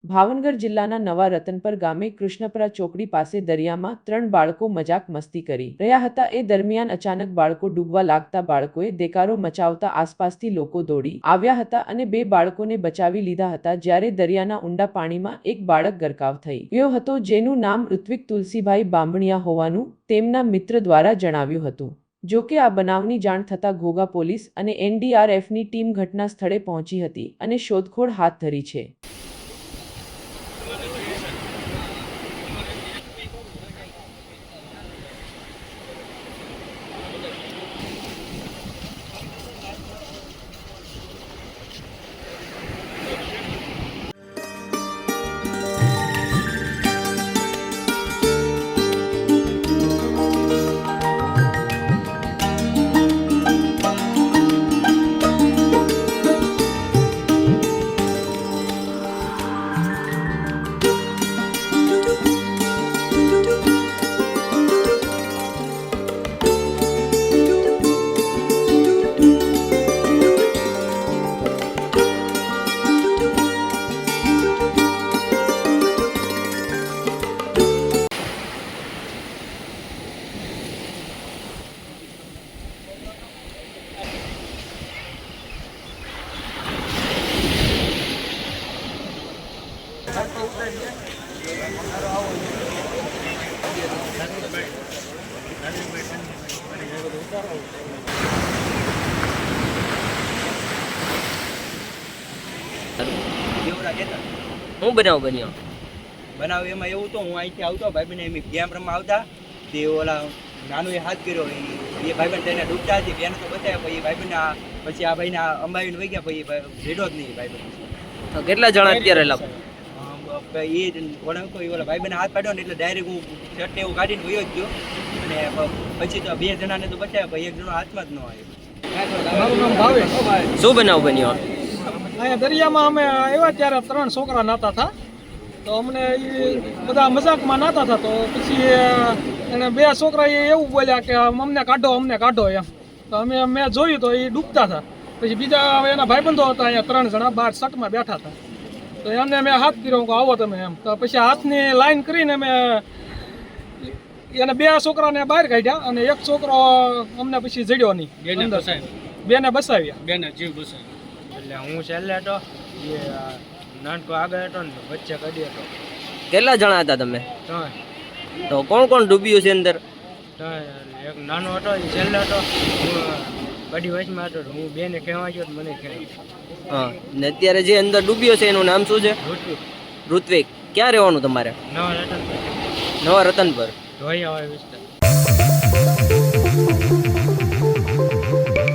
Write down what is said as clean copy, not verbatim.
ભાવનગર જિલ્લાના નવા રતનપર ગામે કૃષ્ણપરા ચોકડી પાસે દરિયામાં 3 બાળકો મજાક મસ્તી કરી રહ્યા હતા। એ દરમિયાન અચાનક બાળકો ડૂબવા લાગતા બાળકોએ દેકારો મચાવતા આસપાસથી લોકો દોડી આવ્યા હતા અને 2 બાળકોને બચાવી લીધા હતા, જ્યારે દરિયાના ઊંડા પાણીમાં એક બાળક ગરકાવ થઈ ગયો હતો, જેનું નામ ઋત્વિક તુલસીભાઈ બાંભણિયા હોવાનું તેમના મિત્ર દ્વારા જણાવ્યું હતું। જોકે આ બનાવની જાણ થતાં ઘોઘા પોલીસ અને એનડીઆરએફની ટીમ ઘટના સ્થળે પહોંચી હતી અને શોધખોળ હાથ ધરી છે। હું બનાવ બન્યો એમાં એવું તો હું અહીંથી આવતો ભાઈબંધ એમ ગેમ રમવા આવતા તે ઓલા નાનું એ હાથ કર્યો એ ભાઈબંધ તેને ડૂબતા હતી, બેને તો બચાવ્યા, પછી ભાઈબંધ પછી આ ભાઈને અંબાવીને વહી ગયા, પછી ભેડો જ નહીં ભાઈબંધ। કેટલા જણા અત્યારે એ ઓલા ભાઈબંધ હાથ પાડ્યો ને એટલે ડાયરેક્ટ હું શર્ટને એવું કાઢીને વયો જ ગયો, અને પછી તો 2 જણાને તો બચાવ્યા, પછી 1 જણો હાથમાં જ ન આવ્યો। મારું નામ ભાવેશ। શું બનાવ બન્યો? અહીંયા દરિયામાં અમે આવ્યા ત્યારે 3 છોકરા નાતા હતા, તો અમને એ બધા મજાકમાં નાતા હતા, તો પછી એને 2 છોકરા એવું બોલ્યા કે અમને કાઢો એમ, તો મેં જોયું તો એ ડૂબતા હતા। પછી બીજા એના ભાઈબંધો હતા અહીંયા 3 જણા બહાર સટમાં બેઠા હતા, તો એમને મેં હાથ કર્યો કે આવો તમે એમ, તો પછી હાથની લાઈન કરીને મેં એને 2 છોકરાને બહાર કાઢ્યા અને 1 છોકરો અમને પછી જડ્યો નહીં, 2ને બસાવ્યા, 2ને જીવ બસાવ્યા। એટલે હું છેલ્લે હતો, એ નાનકો આગળ હતો ને વચ્ચે કડી હતો। કેટલા જણા હતા તમે? 3। તો કોણ કોણ ડૂબ્યું છે અંદર? એક નાનો હતો, એ છેલ્લે હતો, હું કડી વચમાં હતો, હું 2ને કહેવા ગયો મને કહેવાય। હા, ને અત્યારે જે અંદર ડૂબ્યો છે એનું નામ શું છે? ઋત્વિક। ઋત્વિક, ક્યાં રહેવાનું તમારે? નવા રતનપર, નવા રતનપર। ધોઈયા વાળા વિસ્તાર।